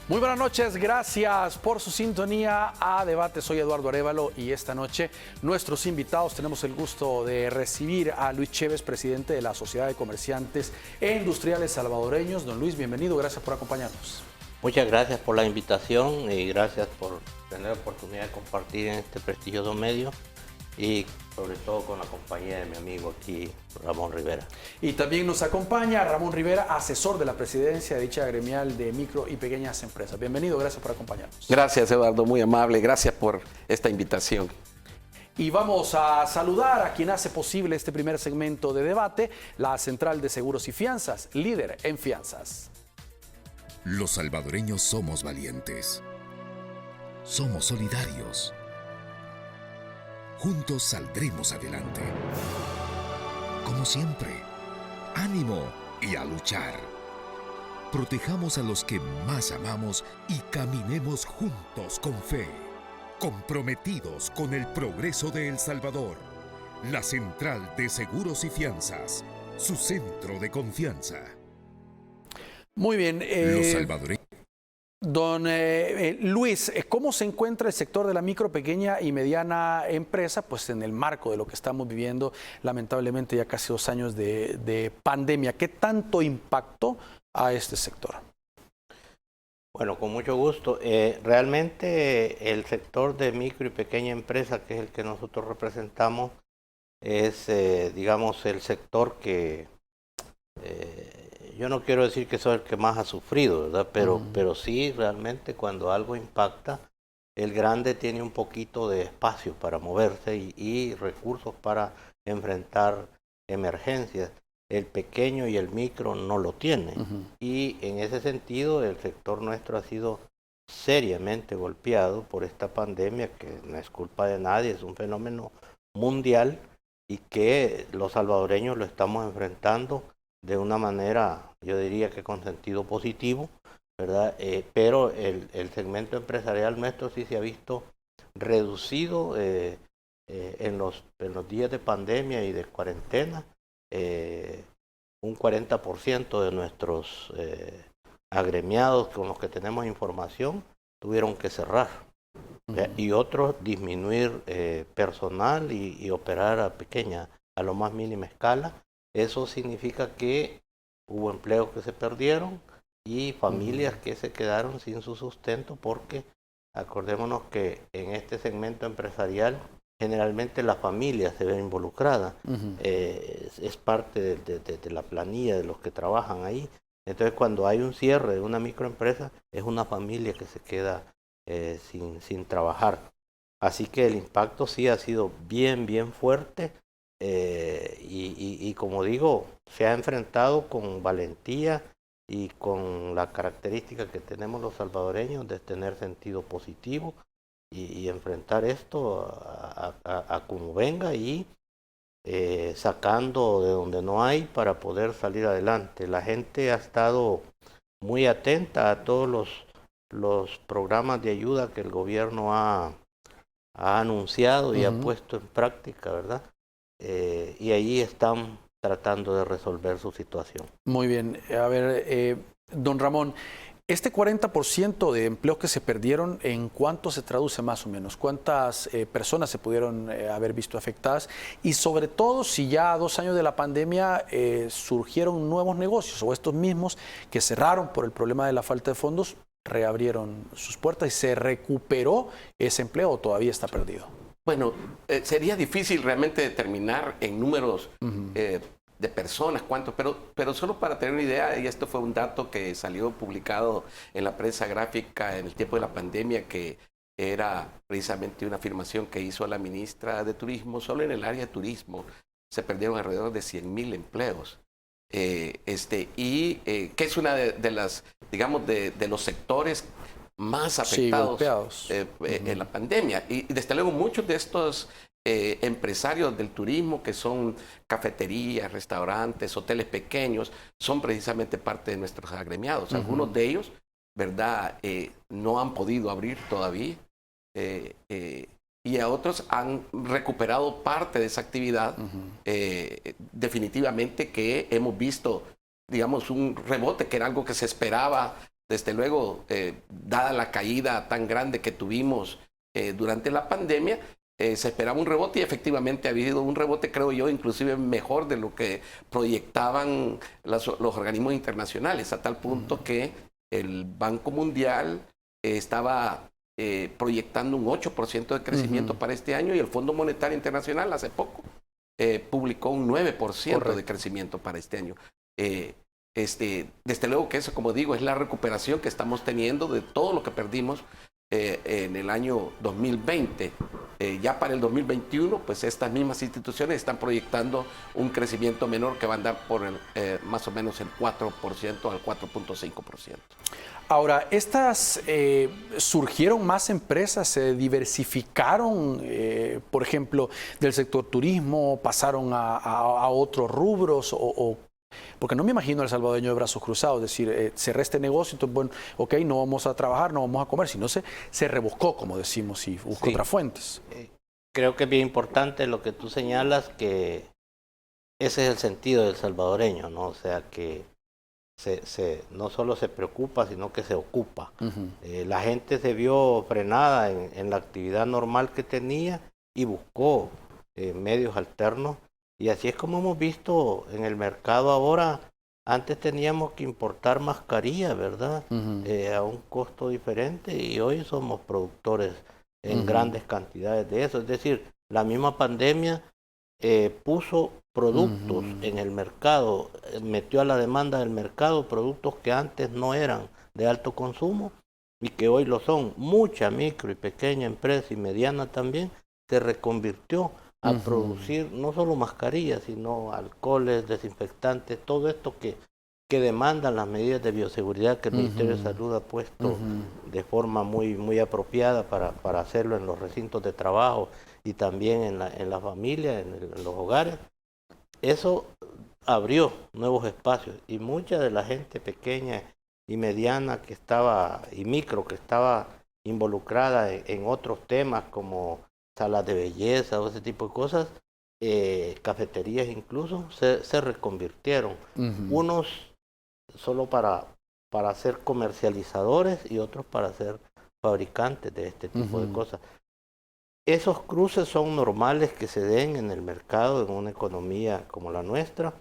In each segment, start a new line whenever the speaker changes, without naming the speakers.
Muy buenas noches, gracias por su sintonía a Debate. Soy Eduardo Arévalo y esta noche nuestros invitados tenemos el gusto de recibir a Luis Chévez, presidente de la Sociedad de Comerciantes e Industriales Salvadoreños. Don Luis, bienvenido, gracias por acompañarnos.
Muchas gracias por la invitación y gracias por tener la oportunidad de compartir en este prestigioso medio y sobre todo con la compañía de mi amigo aquí, Ramón Rivera.
Y también nos acompaña Ramón Rivera, asesor de la presidencia de dicha gremial de micro y pequeñas empresas. Bienvenido, gracias por acompañarnos.
Gracias, Eduardo, muy amable, gracias por esta invitación.
Y vamos a saludar a quien hace posible este primer segmento de debate, la Central de Seguros y Fianzas, líder en fianzas.
Los salvadoreños somos valientes. Somos solidarios. Juntos saldremos adelante. Como siempre, ánimo y a luchar. Protejamos a los que más amamos y caminemos juntos con fe. Comprometidos con el progreso de El Salvador. La Central de Seguros y Fianzas, su centro de confianza.
Muy bien.
Los salvadoreños.
Don Luis, ¿cómo se encuentra el sector de la micro, pequeña y mediana empresa? Pues en el marco de lo que estamos viviendo, lamentablemente ya casi 2 años de pandemia. ¿Qué tanto impactó a este sector?
Bueno, con mucho gusto. Realmente el sector de micro y pequeña empresa, que es el que nosotros representamos, es, digamos, el sector que... yo no quiero decir que soy el que más ha sufrido, ¿verdad? Pero sí, realmente cuando algo impacta, el grande tiene un poquito de espacio para moverse y recursos para enfrentar emergencias. El pequeño y el micro no lo tienen. Y en ese sentido, el sector nuestro ha sido seriamente golpeado por esta pandemia, que no es culpa de nadie, es un fenómeno mundial y que los salvadoreños lo estamos enfrentando de una manera, yo diría que con sentido positivo, ¿verdad? Pero el segmento empresarial nuestro sí se ha visto reducido en los días de pandemia y de cuarentena. Un 40% de nuestros agremiados con los que tenemos información tuvieron que cerrar. Y otros disminuir personal y operar a lo más mínima escala. Eso significa que hubo empleos que se perdieron y familias que se quedaron sin su sustento, porque acordémonos que en este segmento empresarial generalmente la familia se ve involucrada, es parte de la planilla de los que trabajan ahí. Entonces cuando hay un cierre de una microempresa es una familia que se queda sin trabajar. Así que el impacto sí ha sido bien fuerte. Y como digo, se ha enfrentado con valentía y con la característica que tenemos los salvadoreños de tener sentido positivo y enfrentar esto a como venga y sacando de donde no hay para poder salir adelante. La gente ha estado muy atenta a todos los programas de ayuda que el gobierno ha anunciado y ha puesto en práctica, ¿verdad? Y ahí están tratando de resolver su situación.
Muy bien. A ver, don Ramón, este 40% de empleos que se perdieron, ¿en cuánto se traduce más o menos? ¿Cuántas personas se pudieron haber visto afectadas? Y sobre todo, si ya a 2 años de la pandemia surgieron nuevos negocios o estos mismos que cerraron por el problema de la falta de fondos, reabrieron sus puertas y se recuperó ese empleo o todavía está perdido.
Bueno, sería difícil realmente determinar en números de personas cuántos, pero solo para tener una idea, y esto fue un dato que salió publicado en la prensa gráfica en el tiempo de la pandemia, que era precisamente una afirmación que hizo la ministra de Turismo. Solo en el área de turismo se perdieron alrededor de 100,000 empleos. Que es una de las, digamos, de los sectores más afectados en la pandemia. Y desde luego muchos de estos empresarios del turismo, que son cafeterías, restaurantes, hoteles pequeños, son precisamente parte de nuestros agremiados. Algunos de ellos, ¿verdad?, no han podido abrir todavía y a otros han recuperado parte de esa actividad. Definitivamente que hemos visto, digamos, un rebote, que era algo que se esperaba desde luego, dada la caída tan grande que tuvimos durante la pandemia, se esperaba un rebote y efectivamente ha habido un rebote, creo yo, inclusive mejor de lo que proyectaban los organismos internacionales, a tal punto que el Banco Mundial estaba proyectando un 8% de crecimiento para este año y el Fondo Monetario Internacional hace poco publicó un 9% de crecimiento para este año. Desde luego que eso, como digo, es la recuperación que estamos teniendo de todo lo que perdimos en el año 2020. Ya para el 2021, pues estas mismas instituciones están proyectando un crecimiento menor que va a andar por más o menos el 4% al 4.5%.
Ahora, surgieron más empresas, se diversificaron, por ejemplo, del sector turismo, pasaron a otros rubros porque no me imagino al salvadoreño de brazos cruzados, es decir, cerré este negocio, entonces, bueno, ok, no vamos a trabajar, no vamos a comer, sino se rebuscó, como decimos, y buscó otras fuentes.
Creo que es bien importante lo que tú señalas, que ese es el sentido del salvadoreño, ¿no? O sea, que no solo se preocupa, sino que se ocupa. La gente se vio frenada en la actividad normal que tenía y buscó medios alternos. Y así es como hemos visto en el mercado ahora. Antes teníamos que importar mascarillas, ¿verdad? A un costo diferente, y hoy somos productores en grandes cantidades de eso. Es decir, la misma pandemia puso productos en el mercado, metió a la demanda del mercado productos que antes no eran de alto consumo y que hoy lo son. Mucha micro y pequeña empresa y mediana también se reconvirtió a producir no solo mascarillas, sino alcoholes, desinfectantes, todo esto que demandan las medidas de bioseguridad que el Ministerio de Salud ha puesto de forma muy apropiada para hacerlo en los recintos de trabajo y también en la familia, en los hogares. Eso abrió nuevos espacios y mucha de la gente pequeña y mediana y micro que estaba involucrada en otros temas como salas de belleza o ese tipo de cosas, cafeterías incluso, se reconvirtieron. Unos solo para ser comercializadores y otros para ser fabricantes de este tipo de cosas. Esos cruces son normales que se den en el mercado, en una economía como la nuestra.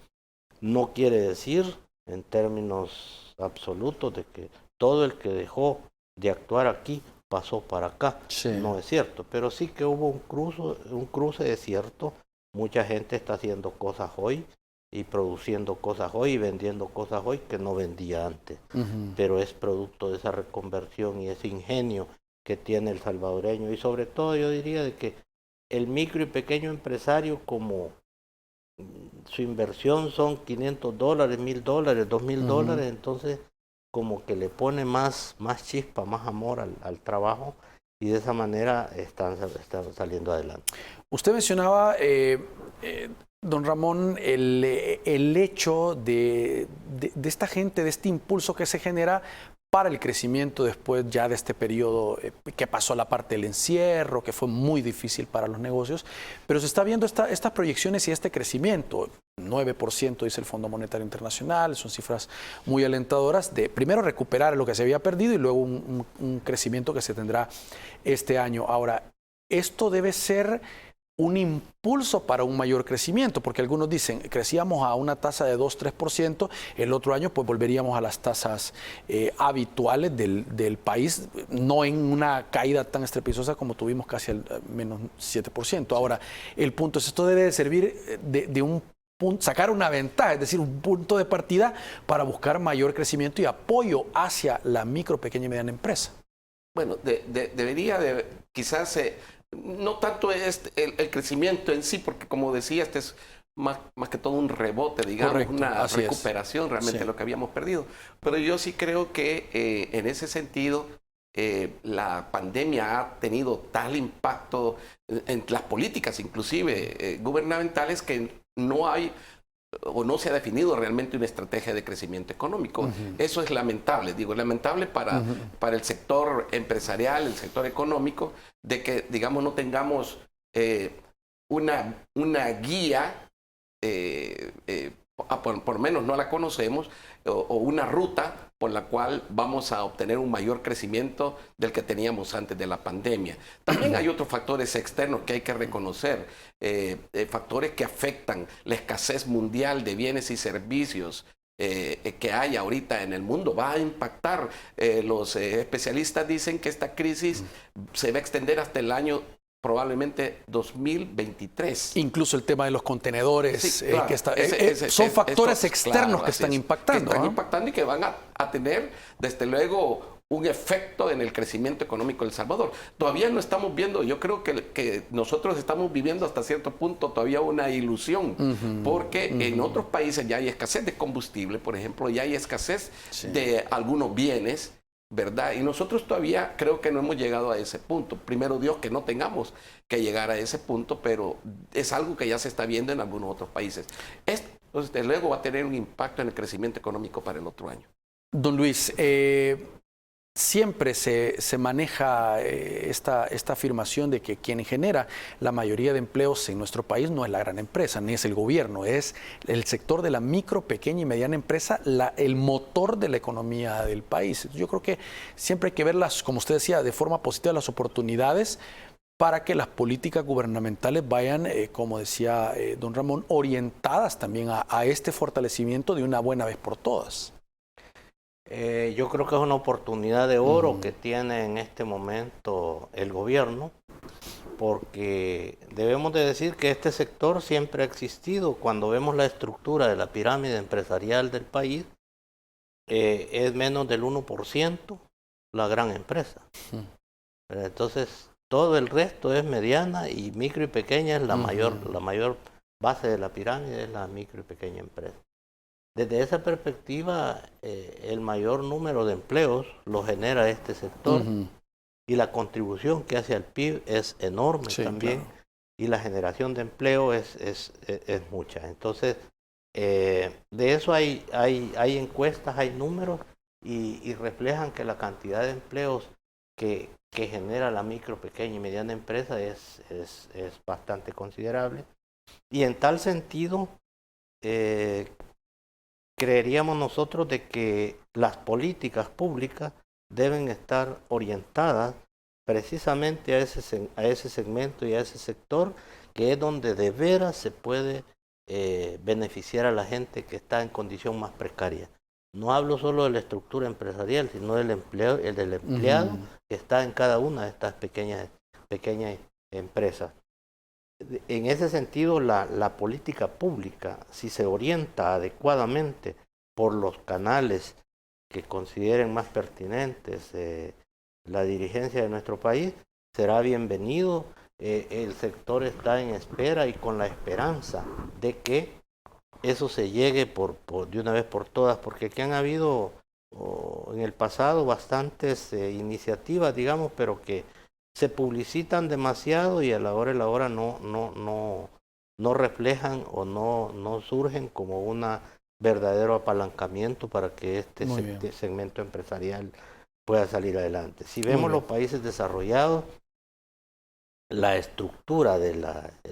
No quiere decir, en términos absolutos, de que todo el que dejó de actuar aquí pasó para acá. Sí. No es cierto, pero sí que hubo un cruce de cierto. Mucha gente está haciendo cosas hoy y produciendo cosas hoy y vendiendo cosas hoy que no vendía antes. Pero es producto de esa reconversión y ese ingenio que tiene el salvadoreño. Y sobre todo yo diría de que el micro y pequeño empresario, como su inversión son $500, $1,000, $2,000, entonces como que le pone más chispa, más amor al trabajo, y de esa manera están saliendo adelante.
Usted mencionaba, don Ramón, el hecho de esta gente, de este impulso que se genera para el crecimiento después ya de este periodo que pasó la parte del encierro, que fue muy difícil para los negocios, pero se está viendo estas proyecciones y este crecimiento. 9% dice el Fondo Monetario Internacional, son cifras muy alentadoras de primero recuperar lo que se había perdido y luego un crecimiento que se tendrá este año. Ahora, esto debe ser un impulso para un mayor crecimiento, porque algunos dicen, crecíamos a una tasa de 2-3%, el otro año pues volveríamos a las tasas habituales del país, no en una caída tan estrepitosa como tuvimos casi al menos 7%. Ahora, el punto es, esto debe de servir de un punto, sacar una ventaja, es decir, un punto de partida para buscar mayor crecimiento y apoyo hacia la micro, pequeña y mediana empresa.
Bueno, debería de quizás... no tanto es el crecimiento en sí, porque como decía, este es más que todo un rebote, digamos, correcto, una recuperación realmente de lo que habíamos perdido. Pero yo sí creo que en ese sentido la pandemia ha tenido tal impacto en las políticas, inclusive gubernamentales, que no hay o no se ha definido realmente una estrategia de crecimiento económico. Eso es lamentable, digo, lamentable para el sector empresarial, el sector económico, de que, digamos, no tengamos una guía por lo menos no la conocemos, o una ruta por la cual vamos a obtener un mayor crecimiento del que teníamos antes de la pandemia. También hay otros factores externos que hay que reconocer, factores que afectan la escasez mundial de bienes y servicios que hay ahorita en el mundo. Va a impactar, los especialistas dicen que esta crisis se va a extender hasta el año probablemente 2023.
Incluso el tema de los contenedores,
Sí, claro.
Son factores externos que están impactando.
Que están impactando y que van a tener, desde luego, un efecto en el crecimiento económico de El Salvador. Todavía no estamos viendo, yo creo que nosotros estamos viviendo hasta cierto punto todavía una ilusión, porque en otros países ya hay escasez de combustible, por ejemplo, ya hay escasez de algunos bienes, ¿verdad? Y nosotros todavía creo que no hemos llegado a ese punto. Primero Dios que no tengamos que llegar a ese punto, pero es algo que ya se está viendo en algunos otros países. Esto, desde luego, va a tener un impacto en el crecimiento económico para el otro año.
Don Luis, siempre se maneja esta afirmación de que quien genera la mayoría de empleos en nuestro país no es la gran empresa, ni es el gobierno, es el sector de la micro, pequeña y mediana empresa, el motor de la economía del país. Yo creo que siempre hay que verlas, como usted decía, de forma positiva las oportunidades para que las políticas gubernamentales vayan, como decía don Ramón, orientadas también a este fortalecimiento de una buena vez por todas.
Yo creo que es una oportunidad de oro que tiene en este momento el gobierno, porque debemos de decir que este sector siempre ha existido. Cuando vemos la estructura de la pirámide empresarial del país, es menos del 1% la gran empresa. Entonces, todo el resto es mediana, y micro y pequeña es la mayor base de la pirámide, es la micro y pequeña empresa. Desde esa perspectiva, el mayor número de empleos lo genera este sector, y la contribución que hace al PIB es enorme también, claro. Y la generación de empleo es mucha. Entonces, de eso hay encuestas, hay números, y reflejan que la cantidad de empleos que genera la micro, pequeña y mediana empresa es bastante considerable. Y en tal sentido, creeríamos nosotros de que las políticas públicas deben estar orientadas precisamente a ese segmento y a ese sector, que es donde de veras se puede beneficiar a la gente que está en condición más precaria. No hablo solo de la estructura empresarial, sino del empleado que está en cada una de estas pequeñas empresas. En ese sentido, la política pública, si se orienta adecuadamente por los canales que consideren más pertinentes la dirigencia de nuestro país, será bienvenido. El sector está en espera y con la esperanza de que eso se llegue de una vez por todas, porque aquí han habido en el pasado bastantes iniciativas, digamos, pero que se publicitan demasiado y a la hora no reflejan o no surgen como un verdadero apalancamiento para que este segmento empresarial pueda salir adelante. Si vemos los países desarrollados, la estructura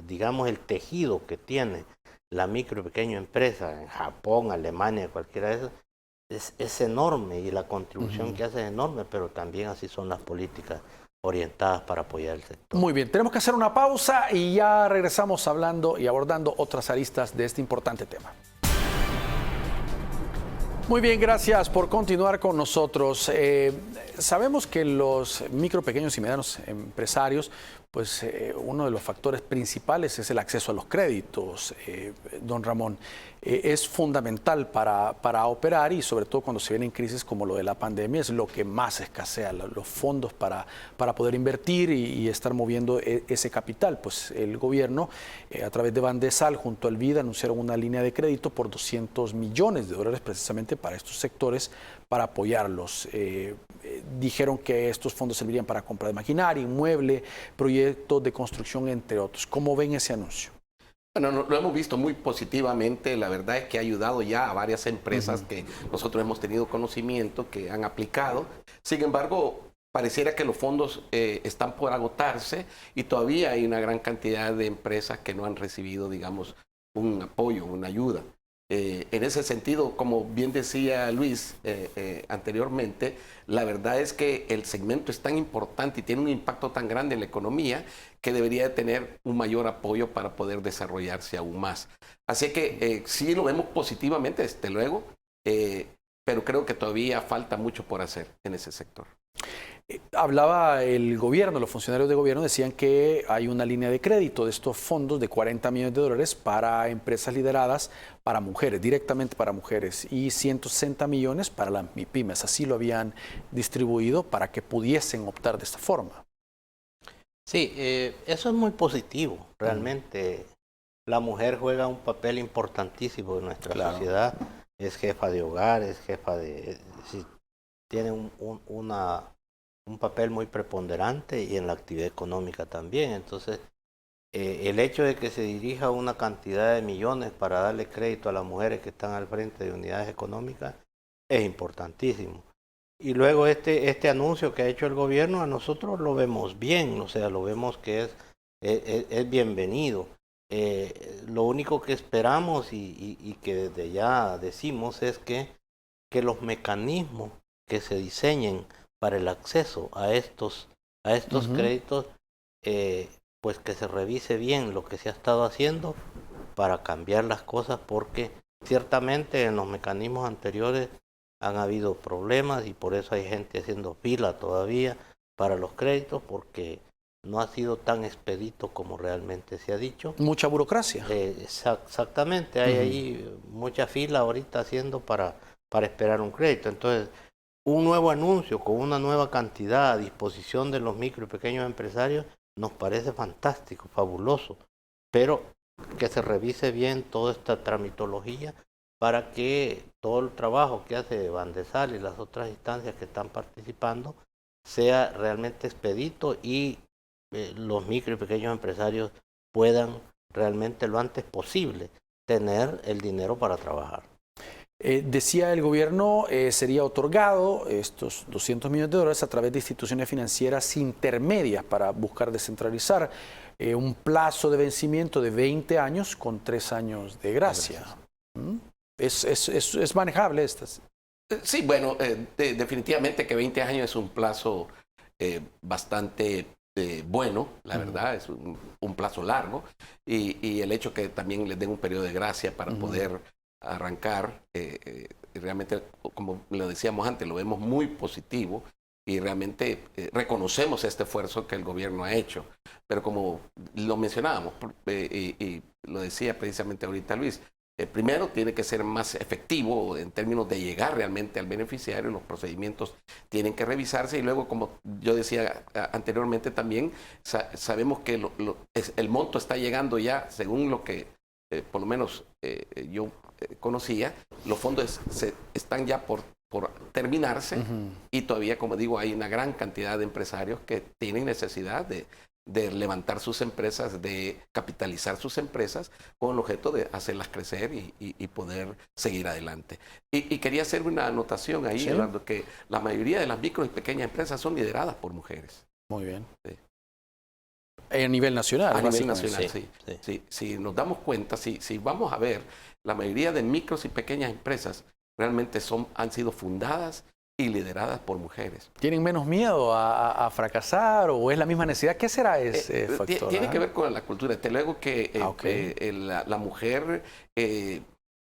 digamos, el tejido que tiene la micro y pequeña empresa en Japón, Alemania, cualquiera de esas, es enorme, y la contribución que hace es enorme, pero también así son las políticas orientadas para apoyar el sector.
Muy bien, tenemos que hacer una pausa y ya regresamos hablando y abordando otras aristas de este importante tema. Muy bien, gracias por continuar con nosotros. Sabemos que los micro, pequeños y medianos empresarios, pues uno de los factores principales es el acceso a los créditos, don Ramón. Es fundamental para operar, y sobre todo cuando se vienen crisis como lo de la pandemia, es lo que más escasea, los fondos para poder invertir y estar moviendo ese capital. Pues el gobierno, a través de Bandesal, junto al BID, anunciaron una línea de crédito por $200 millones precisamente para estos sectores, para apoyarlos. Dijeron que estos fondos servirían para compra de maquinaria, inmueble, proyectos de construcción, entre otros. ¿Cómo ven ese anuncio?
Bueno, lo hemos visto muy positivamente. La verdad es que ha ayudado ya a varias empresas que nosotros hemos tenido conocimiento, que han aplicado. Sin embargo, pareciera que los fondos están por agotarse, y todavía hay una gran cantidad de empresas que no han recibido, digamos, un apoyo, una ayuda. En ese sentido, como bien decía Luis anteriormente, la verdad es que el segmento es tan importante y tiene un impacto tan grande en la economía que debería de tener un mayor apoyo para poder desarrollarse aún más. Así que sí lo vemos positivamente, desde luego, pero creo que todavía falta mucho por hacer en ese sector.
Hablaba el gobierno, los funcionarios de gobierno decían que hay una línea de crédito de estos fondos de 40 millones de dólares para empresas lideradas para mujeres, directamente para mujeres, y 160 millones para las MIPYMES. Así lo habían distribuido para que pudiesen optar de esta forma.
Sí, eso es muy positivo, realmente. La mujer juega un papel importantísimo en nuestra sociedad. Es jefa de hogar, es jefa de... tiene un papel muy preponderante y en la actividad económica también. Entonces, el hecho de que se dirija una cantidad de millones para darle crédito a las mujeres que están al frente de unidades económicas es importantísimo. Y luego este anuncio que ha hecho el gobierno, a nosotros lo vemos bien, o sea, lo vemos que es bienvenido. Lo único que esperamos y que desde ya decimos es que los mecanismos que se diseñen para el acceso a estos créditos, pues que se revise bien lo que se ha estado haciendo para cambiar las cosas, porque ciertamente en los mecanismos anteriores han habido problemas y por eso hay gente haciendo fila todavía para los créditos, porque no ha sido tan expedito como realmente se ha dicho.
Mucha burocracia.
Exactamente, hay ahí mucha fila ahorita haciendo para esperar un crédito. Entonces, un nuevo anuncio con una nueva cantidad a disposición de los micro y pequeños empresarios nos parece fantástico, fabuloso, pero que se revise bien toda esta tramitología para que todo el trabajo que hace Bandesal y las otras instancias que están participando sea realmente expedito y los micro y pequeños empresarios puedan realmente lo antes posible tener el dinero para trabajar.
Decía el gobierno, sería otorgado estos 200 millones de dólares a través de instituciones financieras intermedias para buscar descentralizar un plazo de vencimiento de 20 años con 3 años de gracia. ¿Es manejable estas?
Sí, bueno, definitivamente que 20 años es un plazo bastante bueno, la verdad, es un plazo largo, y el hecho que también les den un periodo de gracia para poder arrancar, realmente, como lo decíamos antes, lo vemos muy positivo y realmente reconocemos este esfuerzo que el gobierno ha hecho. Pero como lo mencionábamos, y lo decía precisamente ahorita Luis, primero tiene que ser más efectivo en términos de llegar realmente al beneficiario, los procedimientos tienen que revisarse y luego, como yo decía anteriormente también, sabemos que el monto está llegando ya, según lo que por lo menos yo conocía, los fondos están ya por terminarse y todavía, como digo, hay una gran cantidad de empresarios que tienen necesidad de levantar sus empresas, de capitalizar sus empresas con el objeto de hacerlas crecer y poder seguir adelante. Y quería hacer una anotación ahí, Eduardo, que la mayoría de las micro y pequeñas empresas son lideradas por mujeres.
Muy bien.
Sí.
A nivel nacional.
A nivel nacional, sí. Si nos damos cuenta, si vamos a ver, la mayoría de micros y pequeñas empresas realmente han sido fundadas y lideradas por mujeres.
¿Tienen menos miedo a fracasar o es la misma necesidad? ¿Qué será ese factor?
Tiene que ver con la cultura. Desde luego que la mujer,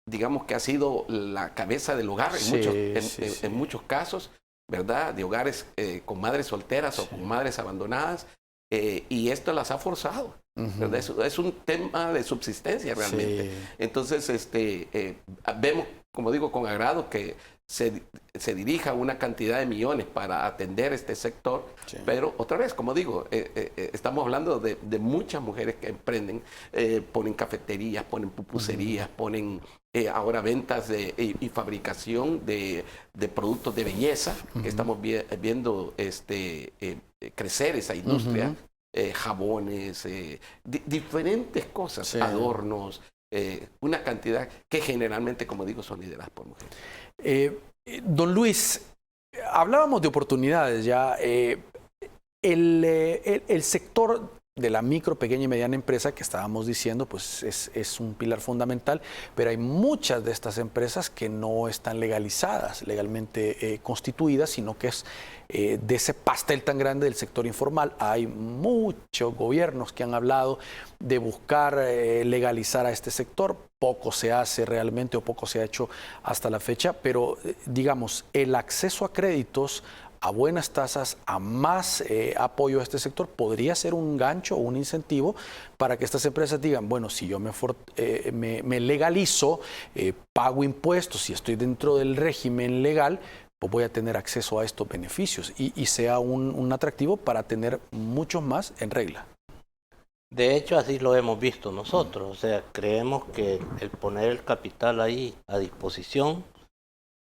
digamos que ha sido la cabeza del hogar en muchos casos, ¿verdad? De hogares con madres solteras o con madres abandonadas. Y esto las ha forzado, ¿verdad? Es un tema de subsistencia realmente. Sí. Entonces, vemos, como digo, con agrado que se dirija una cantidad de millones para atender este sector, pero otra vez, como digo, estamos hablando de muchas mujeres que emprenden, ponen cafeterías, ponen pupuserías, ponen ahora ventas y fabricación de productos de belleza, que estamos viendo crecer esa industria, jabones, diferentes cosas, adornos, una cantidad que generalmente, como digo, son lideradas por mujeres.
Don Luis, hablábamos de oportunidades ya. El sector de la micro, pequeña y mediana empresa que estábamos diciendo, pues es un pilar fundamental, pero hay muchas de estas empresas que no están legalizadas, legalmente constituidas, sino que es de ese pastel tan grande del sector informal. Hay muchos gobiernos que han hablado de buscar legalizar a este sector. Poco se hace realmente o poco se ha hecho hasta la fecha, pero digamos, el acceso a créditos a buenas tasas, a más apoyo a este sector, podría ser un gancho o un incentivo para que estas empresas digan, bueno, si yo me legalizo, pago impuestos, si estoy dentro del régimen legal, pues voy a tener acceso a estos beneficios y sea un atractivo para tener muchos más en regla.
De hecho, así lo hemos visto nosotros. O sea, creemos que el poner el capital ahí a disposición,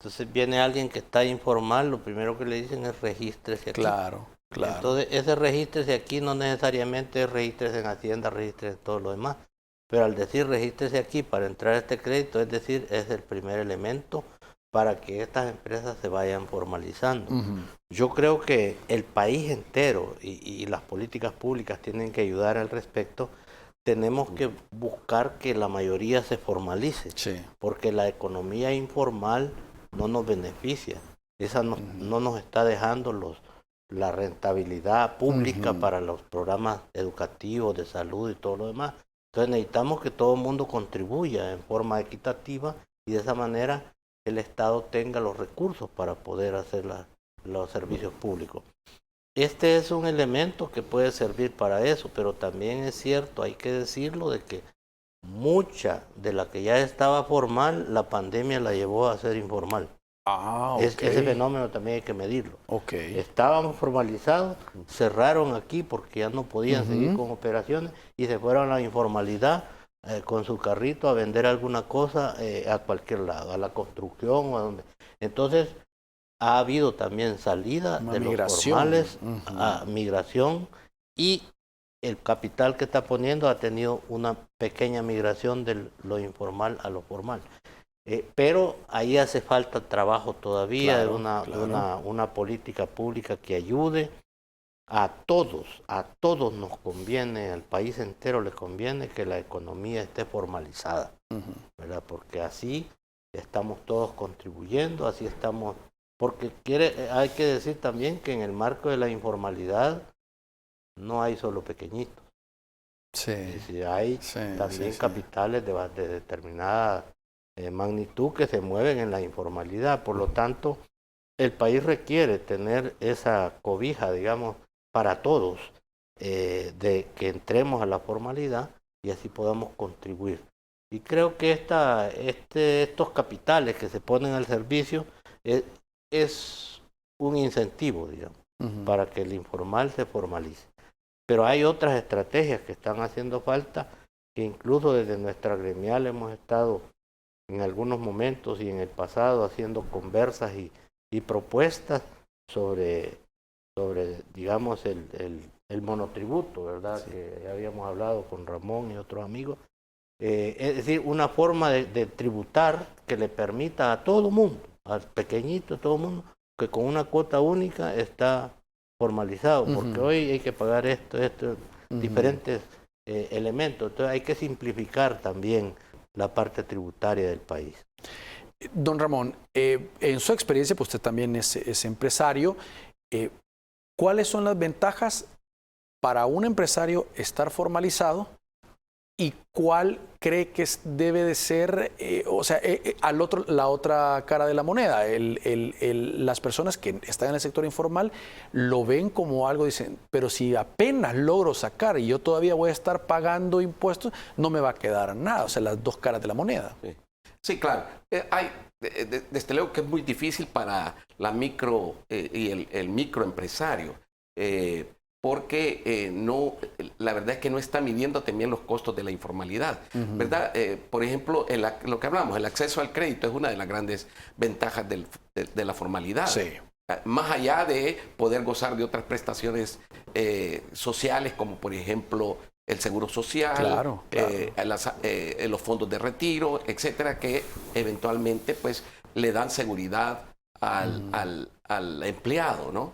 entonces viene alguien que está informal, lo primero que le dicen es regístrese aquí.
Claro, claro.
Entonces, ese regístrese aquí no necesariamente es regístrese en Hacienda, regístrese en todo lo demás. Pero al decir regístrese aquí para entrar a este crédito, es decir, es el primer elemento para que estas empresas se vayan formalizando. Yo creo que el país entero y las políticas públicas tienen que ayudar al respecto. Tenemos que buscar que la mayoría se formalice,
Sí.
porque la economía informal no nos beneficia. Esa no nos está dejando la rentabilidad pública para los programas educativos, de salud y todo lo demás. Entonces necesitamos que todo el mundo contribuya en forma equitativa y de esa manera el Estado tenga los recursos para poder hacer los servicios públicos. Este es un elemento que puede servir para eso, pero también es cierto, hay que decirlo, de que mucha de la que ya estaba formal, la pandemia la llevó a ser informal. Ese fenómeno también hay que medirlo. Estábamos formalizados, cerraron aquí porque ya no podían seguir con operaciones y se fueron a la informalidad con su carrito a vender alguna cosa a cualquier lado, a la construcción o a donde. Entonces, ha habido también salida de los formales a migración y el capital que está poniendo ha tenido una pequeña migración de lo informal a lo formal. Pero ahí hace falta trabajo todavía, una política pública que ayude a todos nos conviene, al país entero le conviene que la economía esté formalizada, ¿verdad? Porque así estamos todos contribuyendo, así estamos, porque hay que decir también que en el marco de la informalidad no hay solo pequeñitos. Hay también capitales de determinada magnitud que se mueven en la informalidad. Por lo tanto, el país requiere tener esa cobija, digamos, para todos, de que entremos a la formalidad y así podamos contribuir. Y creo que estos capitales que se ponen al servicio es un incentivo, digamos, para que el informal se formalice. Pero hay otras estrategias que están haciendo falta, que incluso desde nuestra gremial hemos estado en algunos momentos y en el pasado haciendo conversas y propuestas sobre digamos, el monotributo, ¿verdad? Sí. Que ya habíamos hablado con Ramón y otros amigos. Es decir, una forma de tributar que le permita a todo mundo, al pequeñito, a todo mundo, que con una cuota única está formalizado, porque hoy hay que pagar esto, diferentes elementos. Entonces hay que simplificar también la parte tributaria del país.
Don Ramón, en su experiencia, pues usted también es empresario. ¿Cuáles son las ventajas para un empresario estar formalizado y cuál cree que debe de ser, la otra cara de la moneda? Las personas que están en el sector informal lo ven como algo, dicen, pero si apenas logro sacar y yo todavía voy a estar pagando impuestos, no me va a quedar nada. O sea, las dos caras de la moneda.
Sí, claro. Desde luego que es muy difícil para la micro y el microempresario, porque la verdad es que no está midiendo también los costos de la informalidad, ¿verdad? Por ejemplo, lo que hablamos, el acceso al crédito es una de las grandes ventajas de la formalidad.
Sí.
Más allá de poder gozar de otras prestaciones sociales, como por ejemplo el seguro social, los fondos de retiro, etcétera, que eventualmente pues le dan seguridad al empleado, ¿no?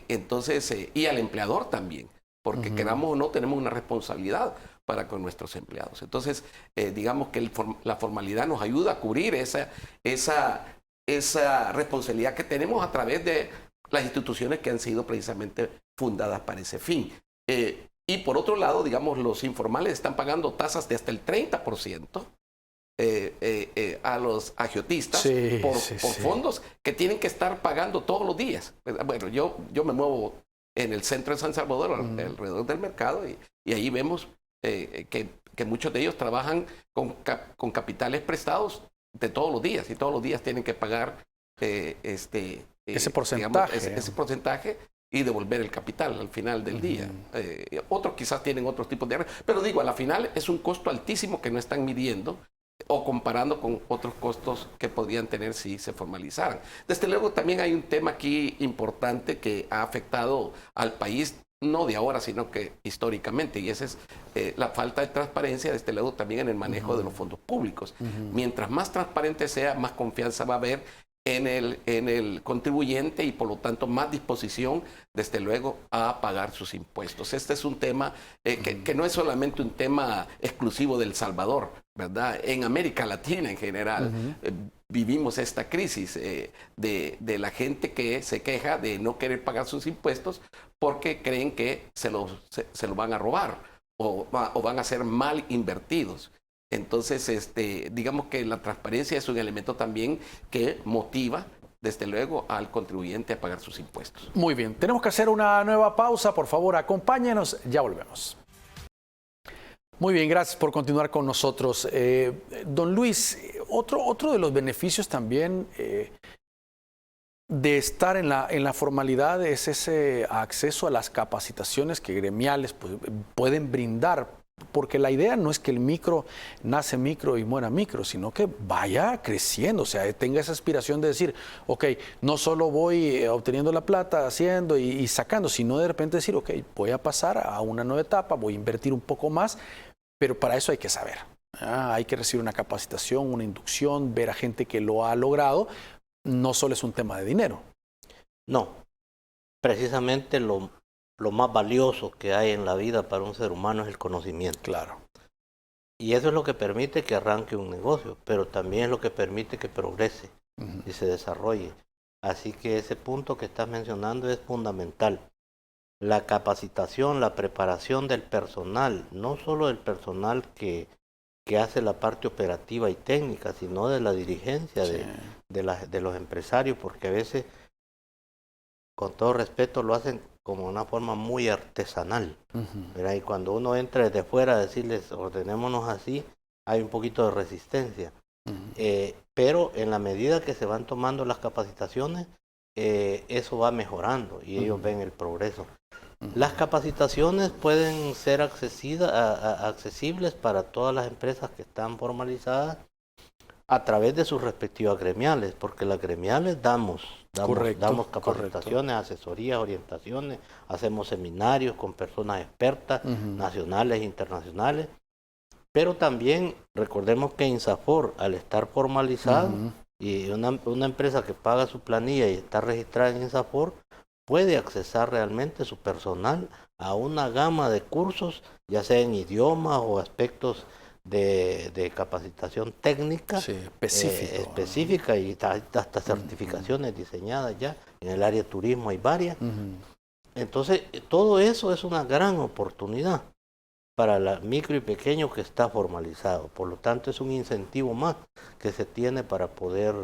Entonces, y al empleador también. porque queramos o no, tenemos una responsabilidad para con nuestros empleados. Entonces, digamos que la formalidad nos ayuda a cubrir esa responsabilidad que tenemos a través de las instituciones que han sido precisamente fundadas para ese fin. Y por otro lado, digamos, los informales están pagando tasas de hasta el 30% a los agiotistas por fondos que tienen que estar pagando todos los días. Bueno, yo me muevo en el centro de San Salvador, alrededor del mercado, y ahí vemos que muchos de ellos trabajan con capitales prestados de todos los días, y todos los días tienen que pagar
ese porcentaje.
Digamos, ese porcentaje y devolver el capital al final del día. Otros quizás tienen otros tipos de... Pero digo, a la final es un costo altísimo que no están midiendo o comparando con otros costos que podrían tener si se formalizaran. Desde luego también hay un tema aquí importante que ha afectado al país, no de ahora, sino que históricamente, y esa es la falta de transparencia, desde luego también en el manejo de los fondos públicos. Mientras más transparente sea, más confianza va a haber en el contribuyente y por lo tanto más disposición, desde luego, a pagar sus impuestos. Este es un tema que no es solamente un tema exclusivo de El Salvador, ¿verdad? En América Latina en general vivimos esta crisis de la gente que se queja de no querer pagar sus impuestos porque creen que se lo van a robar o van a ser mal invertidos. Entonces, digamos que la transparencia es un elemento también que motiva, desde luego, al contribuyente a pagar sus impuestos.
Muy bien, tenemos que hacer una nueva pausa. Por favor, acompáñenos, ya volvemos. Muy bien, gracias por continuar con nosotros. Don Luis, otro de los beneficios también de estar en la formalidad es ese acceso a las capacitaciones que gremiales pueden brindar. Porque la idea no es que el micro nace micro y muera micro, sino que vaya creciendo, o sea, tenga esa aspiración de decir, ok, no solo voy obteniendo la plata, haciendo y sacando, sino de repente decir, ok, voy a pasar a una nueva etapa, voy a invertir un poco más, pero para eso hay que saber. Hay que recibir una capacitación, una inducción, ver a gente que lo ha logrado. No solo es un tema de dinero.
No, precisamente lo más valioso que hay en la vida para un ser humano es el conocimiento.
Claro.
Y eso es lo que permite que arranque un negocio, pero también es lo que permite que progrese y se desarrolle. Así que ese punto que estás mencionando es fundamental. La capacitación, la preparación del personal, no solo del personal que hace la parte operativa y técnica, sino de la dirigencia de los empresarios, porque a veces, con todo respeto, lo hacen como una forma muy artesanal. Y cuando uno entra desde fuera a decirles ordenémonos así, hay un poquito de resistencia. Pero en la medida que se van tomando las capacitaciones, eso va mejorando y ellos ven el progreso. Las capacitaciones pueden ser accesibles para todas las empresas que están formalizadas a través de sus respectivas gremiales, porque las gremiales damos capacitaciones, asesorías, orientaciones, hacemos seminarios con personas expertas, nacionales e internacionales, pero también recordemos que INSAFOR, al estar formalizado, y una empresa que paga su planilla y está registrada en INSAFOR, puede accesar realmente su personal a una gama de cursos, ya sea en idiomas o aspectos de capacitación técnica específica y hasta certificaciones diseñadas ya. En el área de turismo hay varias. Entonces, todo eso es una gran oportunidad para el micro y pequeño que está formalizado. Por lo tanto, es un incentivo más que se tiene para poder,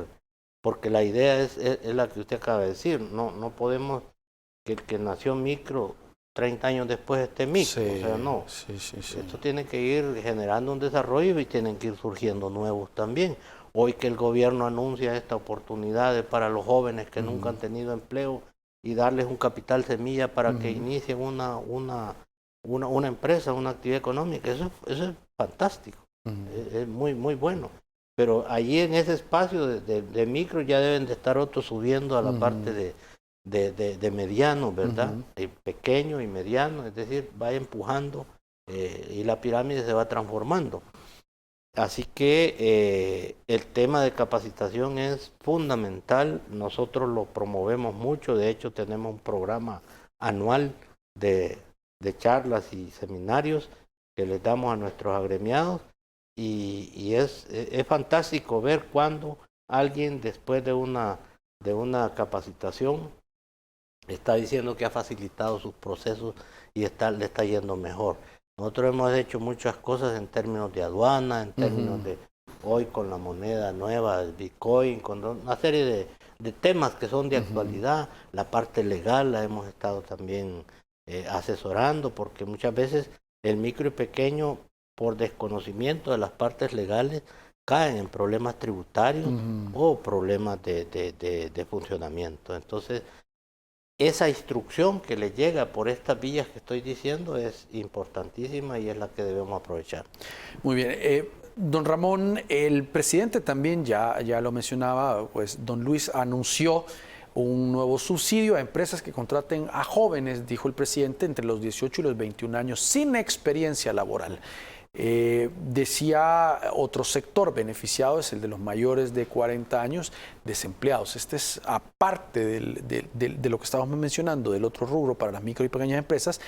porque la idea es la que usted acaba de decir, no podemos que el que nació micro 30 años después esté micro, o sea, no. Esto tiene que ir generando un desarrollo y tienen que ir surgiendo nuevos también. Hoy que el gobierno anuncia esta oportunidad para los jóvenes que nunca han tenido empleo y darles un capital semilla para que inicien una empresa, una actividad económica, eso es fantástico, es muy, muy bueno. Pero allí en ese espacio de micro ya deben de estar otros subiendo a la parte de mediano, ¿verdad? Pequeño y mediano, es decir, va empujando y la pirámide se va transformando. Así que el tema de capacitación es fundamental, nosotros lo promovemos mucho, de hecho tenemos un programa anual de de charlas y seminarios que les damos a nuestros agremiados y es fantástico ver cuando alguien después de una capacitación está diciendo que ha facilitado sus procesos y le está yendo mejor. Nosotros hemos hecho muchas cosas en términos de aduana, en términos de hoy con la moneda nueva, el Bitcoin, con una serie de temas que son de actualidad. La parte legal la hemos estado también asesorando, porque muchas veces el micro y pequeño, por desconocimiento de las partes legales, caen en problemas tributarios o problemas de funcionamiento. Entonces, esa instrucción que le llega por estas vías que estoy diciendo es importantísima y es la que debemos aprovechar.
Muy bien. Don Ramón, el presidente también ya lo mencionaba, pues don Luis anunció un nuevo subsidio a empresas que contraten a jóvenes, dijo el presidente, entre los 18 y los 21 años sin experiencia laboral. Decía otro sector beneficiado es el de los mayores de 40 años desempleados. Este es aparte de lo que estábamos mencionando, del otro rubro para las micro y pequeñas empresas,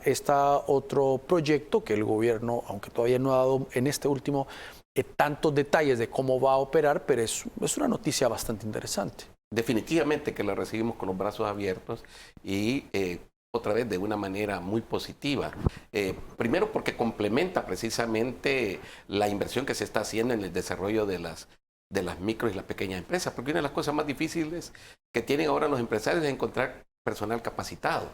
está otro proyecto que el gobierno, aunque todavía no ha dado en este último tantos detalles de cómo va a operar, pero es una noticia bastante interesante.
Definitivamente que la recibimos con los brazos abiertos y otra vez de una manera muy positiva. Primero porque complementa precisamente la inversión que se está haciendo en el desarrollo de las micro y las pequeñas empresas, porque una de las cosas más difíciles que tienen ahora los empresarios es encontrar personal capacitado.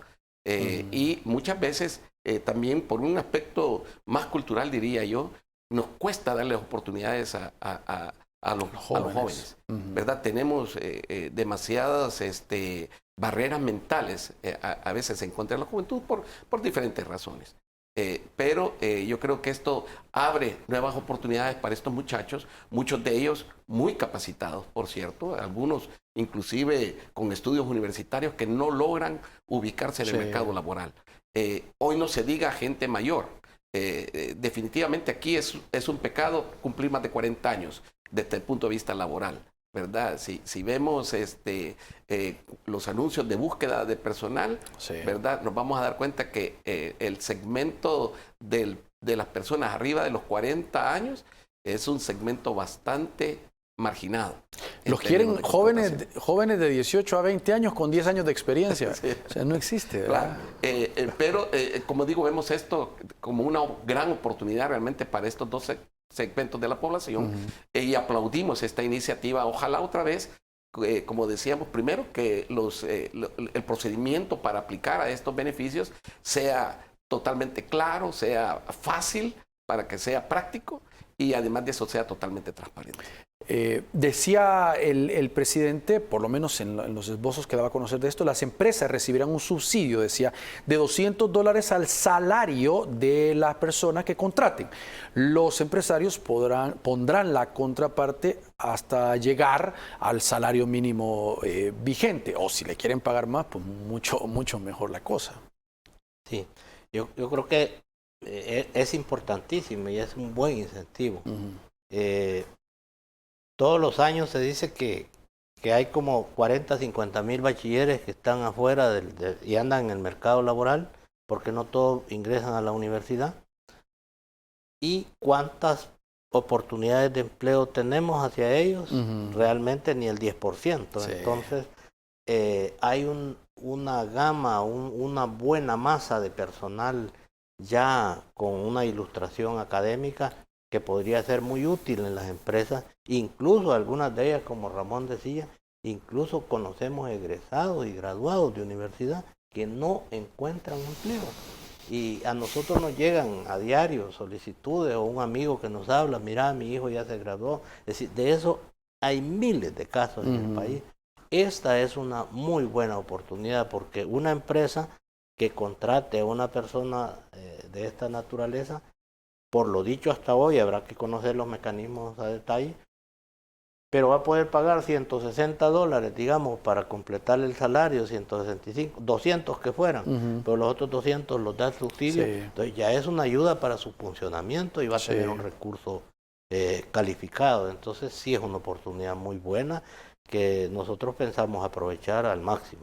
Y muchas veces también por un aspecto más cultural, diría yo, nos cuesta darles oportunidades a los jóvenes. ¿Verdad? Tenemos demasiadas barreras mentales a veces en contra de la juventud por diferentes razones. Pero yo creo que esto abre nuevas oportunidades para estos muchachos, muchos de ellos muy capacitados, por cierto, algunos inclusive con estudios universitarios que no logran ubicarse en el mercado laboral. Hoy no se diga gente mayor. Definitivamente aquí es un pecado cumplir más de 40 años desde el punto de vista laboral, ¿verdad? Si vemos los anuncios de búsqueda de personal, ¿verdad? Nos vamos a dar cuenta que el segmento de las personas arriba de los 40 años es un segmento bastante marginado.
Los quieren jóvenes de 18 a 20 años con 10 años de experiencia. Sí. O sea, no existe, ¿verdad?
Claro. Pero, como digo, vemos esto como una gran oportunidad realmente para estos dos segmentos de la población y aplaudimos esta iniciativa. Ojalá otra vez, como decíamos primero, que el procedimiento para aplicar a estos beneficios sea totalmente claro, sea fácil, para que sea práctico y además de eso sea totalmente transparente.
Decía el presidente, por lo menos en los esbozos que daba a conocer de esto, las empresas recibirán un subsidio, decía, de $200 al salario de la persona que contraten. Los empresarios pondrán la contraparte hasta llegar al salario mínimo vigente, o si le quieren pagar más, pues mucho mejor la cosa.
Sí, yo creo que es importantísimo y es un buen incentivo. Todos los años se dice que hay como 40, 50 mil bachilleres que están afuera y andan en el mercado laboral porque no todos ingresan a la universidad. ¿Y cuántas oportunidades de empleo tenemos hacia ellos? Realmente ni el 10%. Sí. Entonces, hay una gama, una buena masa de personal ya con una ilustración académica que podría ser muy útil en las empresas, incluso algunas de ellas, como Ramón decía, incluso conocemos egresados y graduados de universidad que no encuentran empleo. Y a nosotros nos llegan a diario solicitudes o un amigo que nos habla, mira, mi hijo ya se graduó. Es decir, de eso hay miles de casos en el país. Esta es una muy buena oportunidad porque una empresa que contrate a una persona de esta naturaleza, por lo dicho hasta hoy, habrá que conocer los mecanismos a detalle, pero va a poder pagar $160, digamos, para completar el salario, 165, 200 que fueran, pero los otros 200 los da el subsidio. Sí. Entonces ya es una ayuda para su funcionamiento y va a tener un recurso calificado. Entonces sí es una oportunidad muy buena que nosotros pensamos aprovechar al máximo.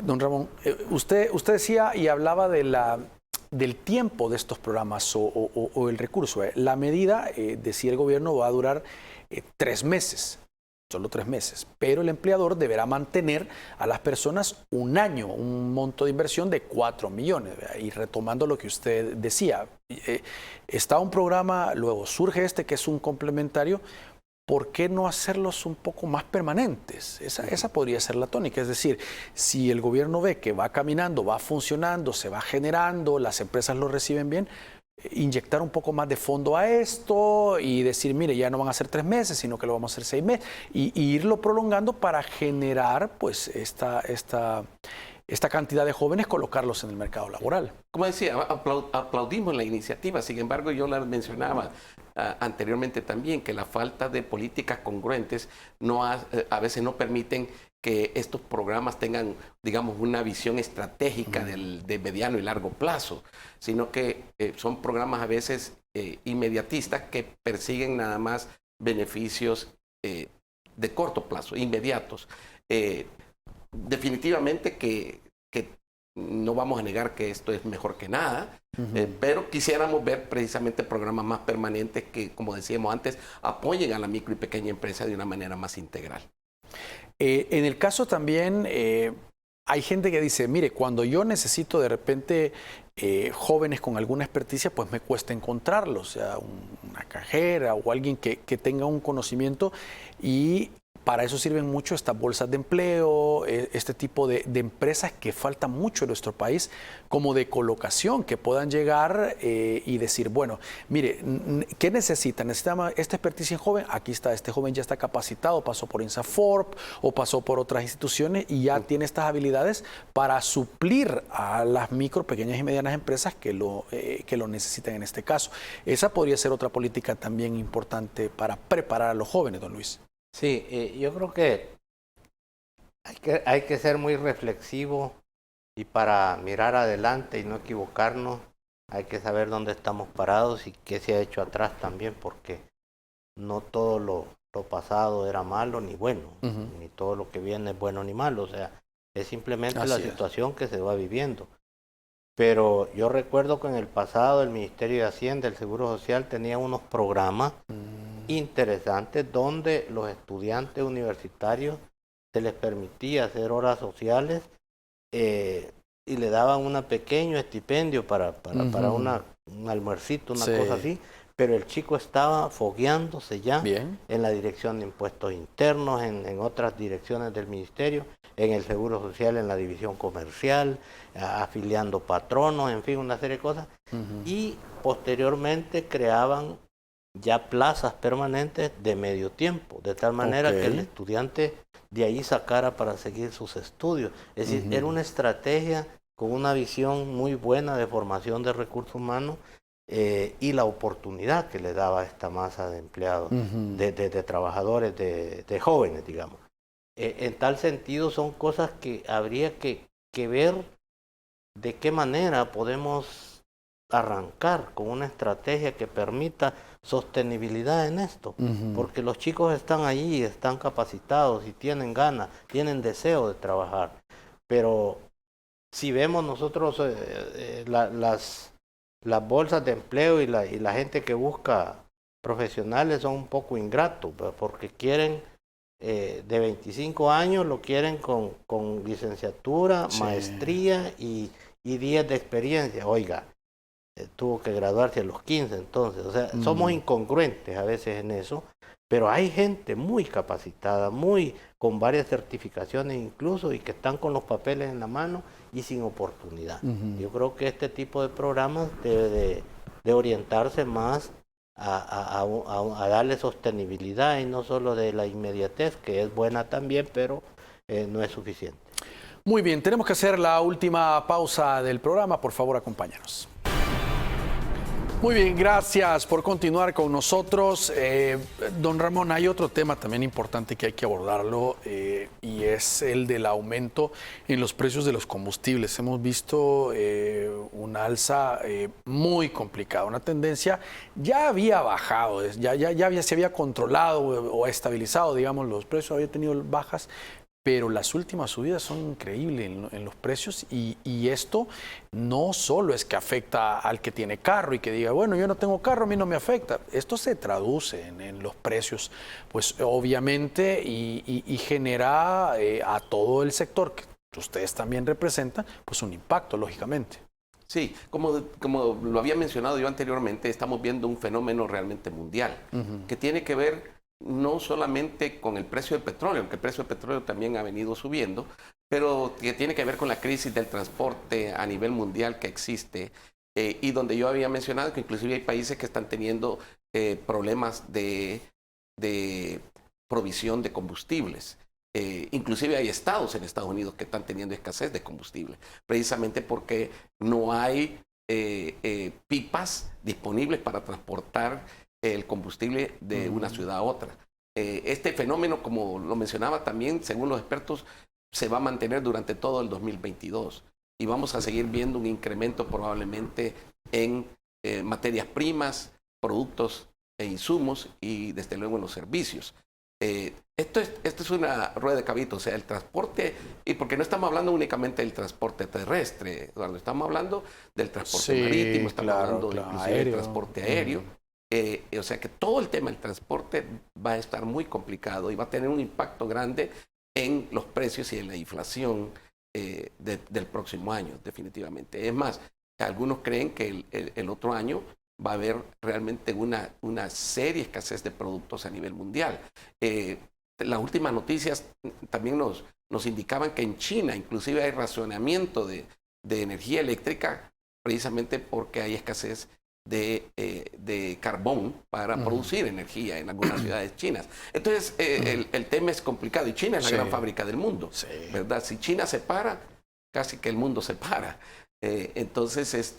Don Ramón, usted decía y hablaba de del tiempo de estos programas o el recurso. La medida, decía el gobierno, va a durar 3 meses. Solo 3 meses, pero el empleador deberá mantener a las personas un año, un monto de inversión de 4 millones. Y retomando lo que usted decía, está un programa, luego surge este que es un complementario. ¿Por qué no hacerlos un poco más permanentes? Esa podría ser la tónica. Es decir, si el gobierno ve que va caminando, va funcionando, se va generando, las empresas lo reciben bien, inyectar un poco más de fondo a esto y decir, mire, ya no van a ser 3 meses, sino que lo vamos a hacer 6 meses, y irlo prolongando para generar pues esta cantidad de jóvenes, colocarlos en el mercado laboral.
Como decía, aplaudimos la iniciativa, sin embargo yo la mencionaba anteriormente también, que la falta de políticas congruentes a veces no permiten que estos programas tengan, digamos, una visión estratégica de mediano y largo plazo, sino que son programas a veces inmediatistas que persiguen nada más beneficios de corto plazo, inmediatos. Definitivamente que no vamos a negar que esto es mejor que nada, pero quisiéramos ver precisamente programas más permanentes que, como decíamos antes, apoyen a la micro y pequeña empresa de una manera más integral.
En el caso también hay gente que dice, mire, cuando yo necesito de repente jóvenes con alguna experticia, pues me cuesta encontrarlos, o sea, una cajera o alguien que tenga un conocimiento, y para eso sirven mucho estas bolsas de empleo, este tipo de empresas que faltan mucho en nuestro país, como de colocación, que puedan llegar y decir, bueno, mire, ¿qué necesita? ¿Necesita esta experticia en joven? Aquí está, este joven ya está capacitado, pasó por INSAFORP o pasó por otras instituciones y ya tiene estas habilidades para suplir a las micro, pequeñas y medianas empresas que lo necesitan en este caso. Esa podría ser otra política también importante para preparar a los jóvenes, don Luis.
Sí, yo creo que hay que ser muy reflexivo, y para mirar adelante y no equivocarnos hay que saber dónde estamos parados y qué se ha hecho atrás también, porque no todo lo pasado era malo ni bueno, ni todo lo que viene es bueno ni malo, o sea, es simplemente la situación que se va viviendo. Pero yo recuerdo que en el pasado el Ministerio de Hacienda, el Seguro Social, tenía unos programas interesantes donde los estudiantes universitarios se les permitía hacer horas sociales y le daban un pequeño estipendio para un almuercito, una cosa así, pero el chico estaba fogueándose ya en la Dirección de Impuestos Internos, en otras direcciones del Ministerio, en el Seguro Social, en la División Comercial, afiliando patronos, en fin, una serie de cosas, y posteriormente creaban ya plazas permanentes de medio tiempo, de tal manera que el estudiante de ahí sacara para seguir sus estudios. Es decir, era una estrategia con una visión muy buena de formación de recursos humanos y la oportunidad que le daba a esta masa de empleados, de trabajadores, de jóvenes, digamos. En tal sentido son cosas que habría que ver de qué manera podemos arrancar con una estrategia que permita sostenibilidad en esto, porque los chicos están allí, están capacitados y tienen ganas, tienen deseo de trabajar, pero si vemos nosotros las bolsas de empleo y la gente que busca profesionales son un poco ingratos, porque quieren de 25 años, lo quieren con licenciatura, maestría y 10 de experiencia. Oiga, tuvo que graduarse a los 15 entonces, o sea, somos incongruentes a veces en eso, pero hay gente muy capacitada, con varias certificaciones incluso, y que están con los papeles en la mano y sin oportunidad. Yo creo que este tipo de programas debe de orientarse más a darle sostenibilidad y no solo de la inmediatez, que es buena también, pero no es suficiente.
Muy bien, tenemos que hacer la última pausa del programa. Por favor, acompáñanos. Muy bien, gracias por continuar con nosotros. Don Ramón, hay otro tema también importante que hay que abordarlo y es el del aumento en los precios de los combustibles. Hemos visto una alza muy complicada, una tendencia ya había bajado, se había controlado o estabilizado, digamos, los precios, había tenido bajas, pero las últimas subidas son increíbles en los precios y esto no solo es que afecta al que tiene carro y que diga, bueno, yo no tengo carro, a mí no me afecta. Esto se traduce en los precios, pues obviamente, y genera a todo el sector que ustedes también representan, pues un impacto, lógicamente.
Sí, como lo había mencionado yo anteriormente, estamos viendo un fenómeno realmente mundial, que tiene que ver no solamente con el precio del petróleo, aunque el precio del petróleo también ha venido subiendo, pero que tiene que ver con la crisis del transporte a nivel mundial que existe, y donde yo había mencionado que inclusive hay países que están teniendo problemas de provisión de combustibles. Inclusive hay estados en Estados Unidos que están teniendo escasez de combustible, precisamente porque no hay pipas disponibles para transportar el combustible de una ciudad a otra. Este fenómeno, como lo mencionaba también, según los expertos, se va a mantener durante todo el 2022 y vamos a seguir viendo un incremento probablemente en materias primas, productos e insumos y desde luego en los servicios. Esto es una rueda de cabito, o sea, el transporte, y porque no estamos hablando únicamente del transporte terrestre, cuando estamos hablando del transporte marítimo, estamos hablando inclusive del transporte aéreo. O sea que todo el tema del transporte va a estar muy complicado y va a tener un impacto grande en los precios y en la inflación del próximo año, definitivamente. Es más, algunos creen que el otro año va a haber realmente una seria escasez de productos a nivel mundial. Las últimas noticias también nos indicaban que en China inclusive hay racionamiento de energía eléctrica precisamente porque hay escasez de carbón para producir energía en algunas ciudades chinas. Entonces, el tema es complicado y China es la gran fábrica del mundo, ¿verdad? Si China se para, casi que el mundo se para. Entonces,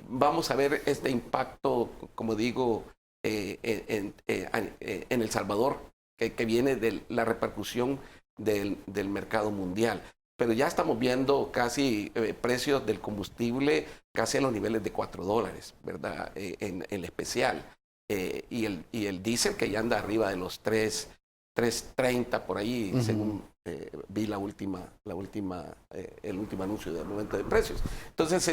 vamos a ver este impacto, como digo, en El Salvador, que viene de la repercusión del mercado mundial. Pero ya estamos viendo casi precios del combustible casi a los niveles de $4, ¿verdad? En el especial. Y el diésel que ya anda arriba de los 3.30 por ahí, según vi el último anuncio del momento de precios. Entonces,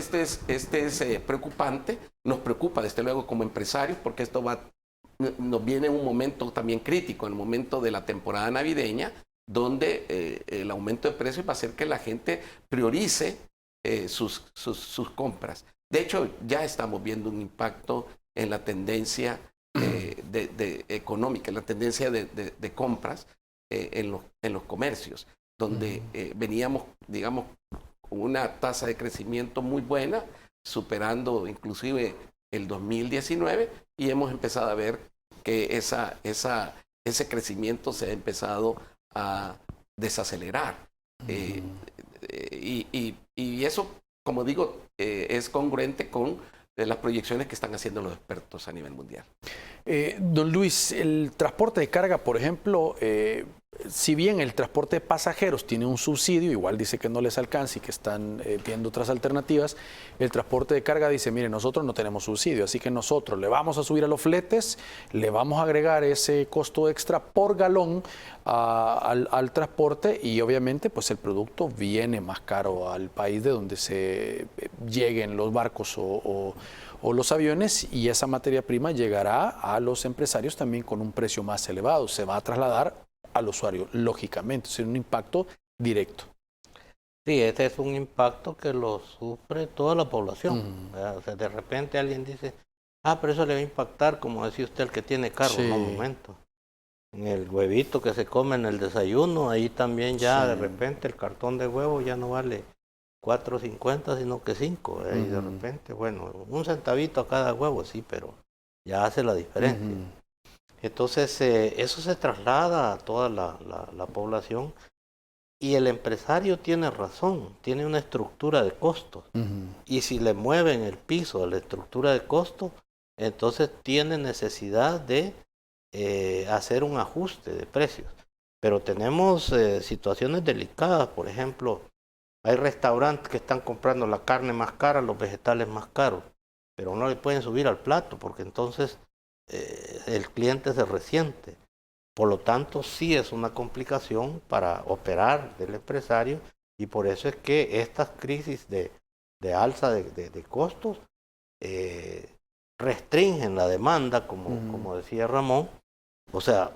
este es preocupante, nos preocupa desde luego como empresarios, porque esto nos viene en un momento también crítico, en el momento de la temporada navideña, donde el aumento de precios va a hacer que la gente priorice sus compras. De hecho, ya estamos viendo un impacto en la tendencia económica, en la tendencia de compras en los comercios, donde veníamos, digamos, con una tasa de crecimiento muy buena, superando inclusive el 2019, y hemos empezado a ver que ese crecimiento se ha empezado a desacelerar. Y eso, como digo, es congruente con las proyecciones que están haciendo los expertos a nivel mundial.
Don Luis, el transporte de carga, por ejemplo, si bien el transporte de pasajeros tiene un subsidio, igual dice que no les alcanza y que están viendo otras alternativas, el transporte de carga dice, mire, nosotros no tenemos subsidio, así que nosotros le vamos a subir a los fletes, le vamos a agregar ese costo extra por galón al transporte y obviamente pues el producto viene más caro al país de donde se lleguen los barcos o los aviones, y esa materia prima llegará a los empresarios también con un precio más elevado, se va a trasladar al usuario, lógicamente, es un impacto directo.
Sí, este es un impacto que lo sufre toda la población. O sea, de repente alguien dice, pero eso le va a impactar, como decía usted, el que tiene carro. No, un momento. En el huevito que se come en el desayuno, ahí también ya de repente el cartón de huevo ya no vale 4.50, sino que 5. Y de repente, bueno, un centavito a cada huevo, sí, pero ya hace la diferencia. Entonces, eso se traslada a toda la población y el empresario tiene razón, tiene una estructura de costos. Y si le mueven el piso a la estructura de costos, entonces tiene necesidad de hacer un ajuste de precios. Pero tenemos situaciones delicadas, por ejemplo, hay restaurantes que están comprando la carne más cara, los vegetales más caros, pero no le pueden subir al plato porque entonces el cliente se resiente. Por lo tanto, sí es una complicación para operar del empresario y por eso es que estas crisis de alza de costos restringen la demanda, como decía Ramón. O sea,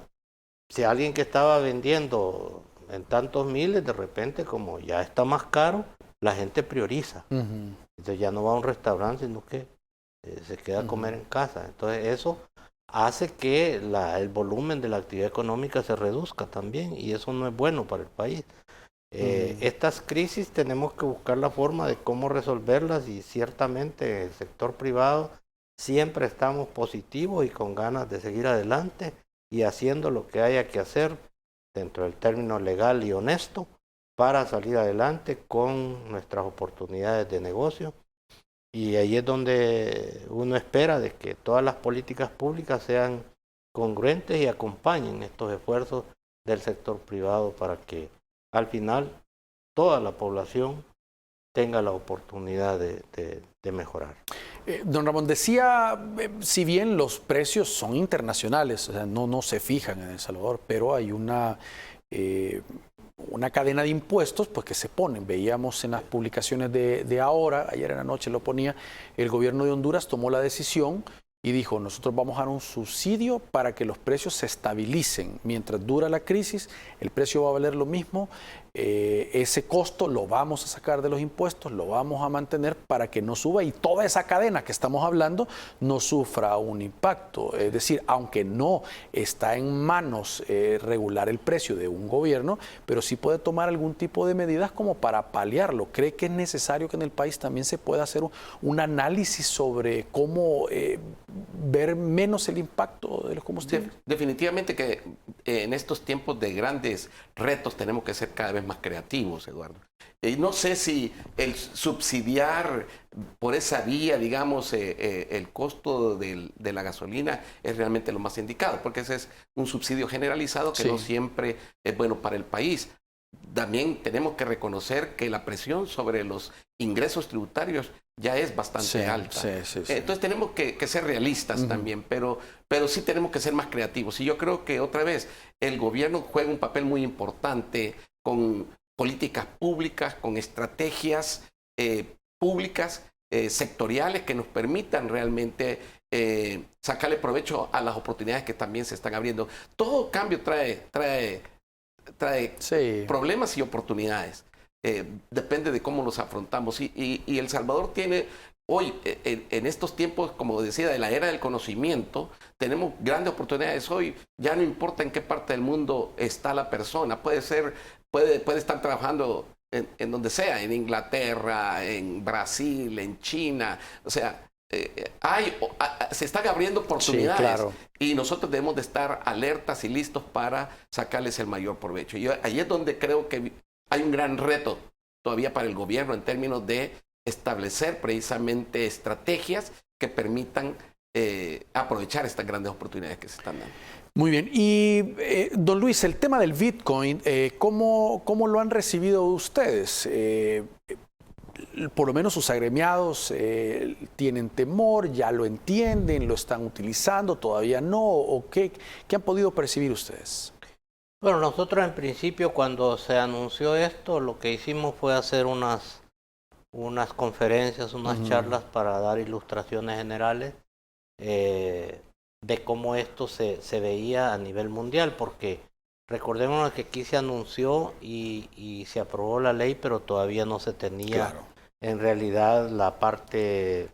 si alguien que estaba vendiendo en tantos miles, de repente como ya está más caro, la gente prioriza. Entonces ya no va a un restaurante, sino que se queda a comer en casa. Entonces eso hace que el volumen de la actividad económica se reduzca también y eso no es bueno para el país. Estas crisis tenemos que buscar la forma de cómo resolverlas y ciertamente el sector privado siempre estamos positivos y con ganas de seguir adelante y haciendo lo que haya que hacer dentro del término legal y honesto para salir adelante con nuestras oportunidades de negocio. Y ahí es donde uno espera de que todas las políticas públicas sean congruentes y acompañen estos esfuerzos del sector privado para que al final toda la población tenga la oportunidad de mejorar.
Don Ramón, decía, si bien los precios son internacionales, o sea, no se fijan en El Salvador, pero hay una cadena de impuestos pues, que se ponen. Veíamos en las publicaciones de ahora, ayer en la noche lo ponía, el gobierno de Honduras tomó la decisión y dijo, nosotros vamos a dar un subsidio para que los precios se estabilicen. Mientras dura la crisis, el precio va a valer lo mismo, ese costo lo vamos a sacar de los impuestos, lo vamos a mantener para que no suba y toda esa cadena que estamos hablando no sufra un impacto. Es decir, aunque no está en manos regular el precio de un gobierno, pero sí puede tomar algún tipo de medidas como para paliarlo. ¿Cree que es necesario que en el país también se pueda hacer un análisis sobre cómo ver menos el impacto de los combustibles?
Definitivamente que en estos tiempos de grandes retos tenemos que ser cada vez más creativos, Eduardo. Y no sé si el subsidiar por esa vía, digamos, el costo de la gasolina es realmente lo más indicado, porque ese es un subsidio generalizado que no siempre es bueno para el país. También tenemos que reconocer que la presión sobre los ingresos tributarios ya es bastante alta. Entonces tenemos que ser realistas también, pero sí tenemos que ser más creativos. Y yo creo que otra vez el gobierno juega un papel muy importante con políticas públicas, con estrategias públicas, sectoriales que nos permitan realmente sacarle provecho a las oportunidades que también se están abriendo. Todo cambio trae problemas y oportunidades. Depende de cómo los afrontamos. Y El Salvador tiene hoy, en estos tiempos, como decía, de la era del conocimiento, tenemos grandes oportunidades hoy. Ya no importa en qué parte del mundo está la persona. Puede estar trabajando en donde sea, en Inglaterra, en Brasil, en China. O sea, se están abriendo oportunidades.
Claro.
Y nosotros debemos de estar alertas y listos para sacarles el mayor provecho. Y ahí es donde creo que hay un gran reto todavía para el gobierno en términos de establecer precisamente estrategias que permitan aprovechar estas grandes oportunidades que se están dando.
Muy bien. Y don Luis, el tema del Bitcoin, ¿cómo lo han recibido ustedes? Por lo menos sus agremiados tienen temor, ya lo entienden, lo están utilizando, todavía no, ¿o qué han podido percibir ustedes?
Bueno, nosotros en principio cuando se anunció esto, lo que hicimos fue hacer unas conferencias, unas charlas para dar ilustraciones generales de cómo esto se veía a nivel mundial, porque recordemos que aquí se anunció y se aprobó la ley, pero todavía no se tenía en realidad la parte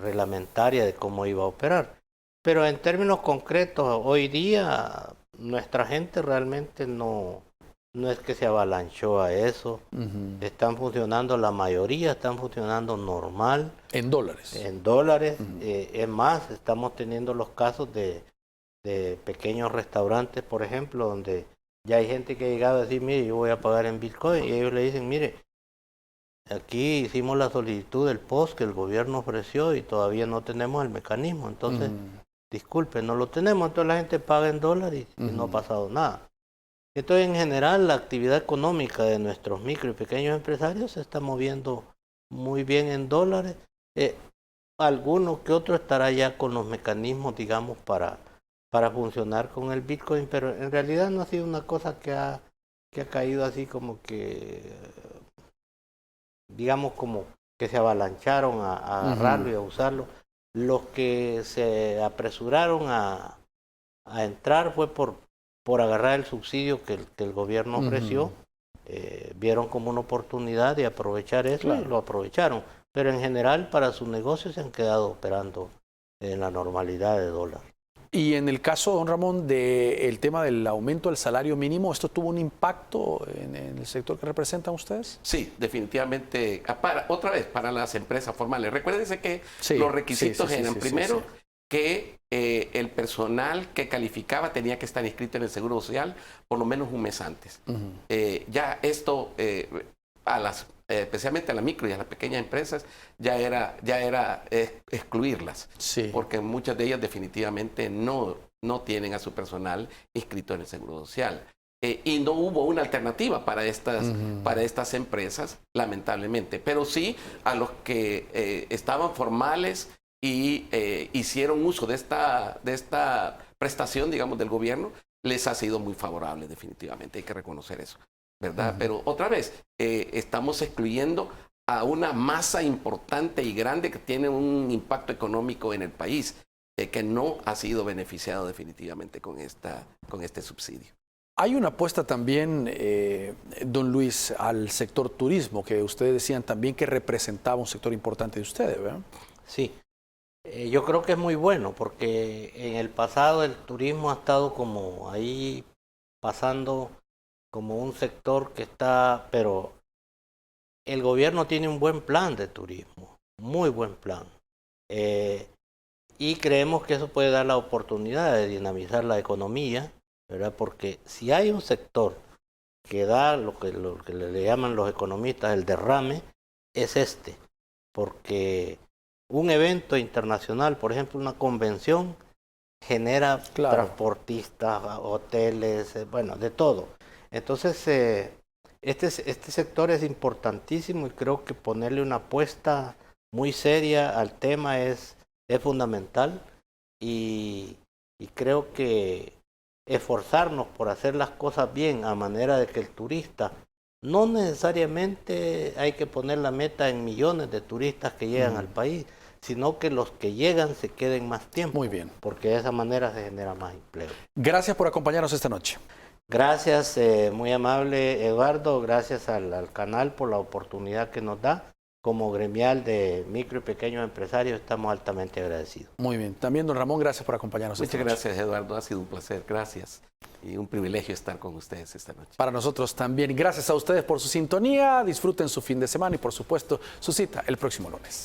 reglamentaria de cómo iba a operar. Pero en términos concretos, hoy día nuestra gente realmente no es que se avalanchó a eso. Están funcionando, la mayoría están funcionando normal.
¿En dólares?
En dólares. Es más, estamos teniendo los casos de pequeños restaurantes, por ejemplo, donde ya hay gente que ha llegado a decir, mire, yo voy a pagar en Bitcoin. Y ellos le dicen, mire, aquí hicimos la solicitud del POS que el gobierno ofreció y todavía no tenemos el mecanismo. Entonces, disculpe, no lo tenemos. Entonces la gente paga en dólares y no ha pasado nada. Entonces, en general, la actividad económica de nuestros micro y pequeños empresarios se está moviendo muy bien en dólares. Alguno que otro estará ya con los mecanismos, digamos, para para funcionar con el Bitcoin, pero en realidad no ha sido una cosa que ha caído así como que, digamos, como que se avalancharon a agarrarlo y a usarlo. Los que se apresuraron a entrar fue por agarrar el subsidio que el gobierno ofreció, vieron como una oportunidad de aprovechar eso y lo aprovecharon. Pero en general para sus negocios se han quedado operando en la normalidad de dólar.
Y en el caso, don Ramón, del tema del aumento del salario mínimo, ¿esto tuvo un impacto en el sector que representan ustedes?
Sí, definitivamente. Otra vez, para las empresas formales. Recuérdense que los requisitos eran primero que el personal que calificaba tenía que estar inscrito en el Seguro Social por lo menos un mes antes. Ya esto, especialmente a las micro y a las pequeñas empresas, ya era excluirlas, porque muchas de ellas definitivamente no tienen a su personal inscrito en el Seguro Social. Y no hubo una alternativa para estas empresas, lamentablemente, pero sí a los que estaban formales y hicieron uso de esta prestación, digamos, del gobierno, les ha sido muy favorable, definitivamente, hay que reconocer eso, ¿verdad? Pero otra vez, estamos excluyendo a una masa importante y grande que tiene un impacto económico en el país, que no ha sido beneficiado definitivamente con este subsidio.
Hay una apuesta también, don Luis, al sector turismo, que ustedes decían también que representaba un sector importante de ustedes, ¿verdad?
Sí, yo creo que es muy bueno, porque en el pasado el turismo ha estado como ahí pasando como un sector que está, pero el gobierno tiene un buen plan de turismo, muy buen plan. Y creemos que eso puede dar la oportunidad de dinamizar la economía, ¿verdad? Porque si hay un sector que da lo que le llaman los economistas el derrame, es este. Porque un evento internacional, por ejemplo, una convención, genera transportistas, hoteles, bueno, de todo. Entonces, este sector es importantísimo y creo que ponerle una apuesta muy seria al tema es fundamental y creo que esforzarnos por hacer las cosas bien a manera de que el turista, no necesariamente hay que poner la meta en millones de turistas que llegan al país, sino que los que llegan se queden más tiempo.
Muy bien.
Porque de esa manera se genera más empleo.
Gracias por acompañarnos esta noche.
Gracias, muy amable Eduardo, gracias al canal por la oportunidad que nos da. Como gremial de micro y pequeños empresarios estamos altamente agradecidos.
Muy bien. También, don Ramón, gracias por acompañarnos esta noche.
Muchas gracias, Eduardo. Ha sido un placer. Gracias. Y un privilegio estar con ustedes esta noche.
Para nosotros también. Gracias a ustedes por su sintonía. Disfruten su fin de semana y, por supuesto, su cita el próximo lunes.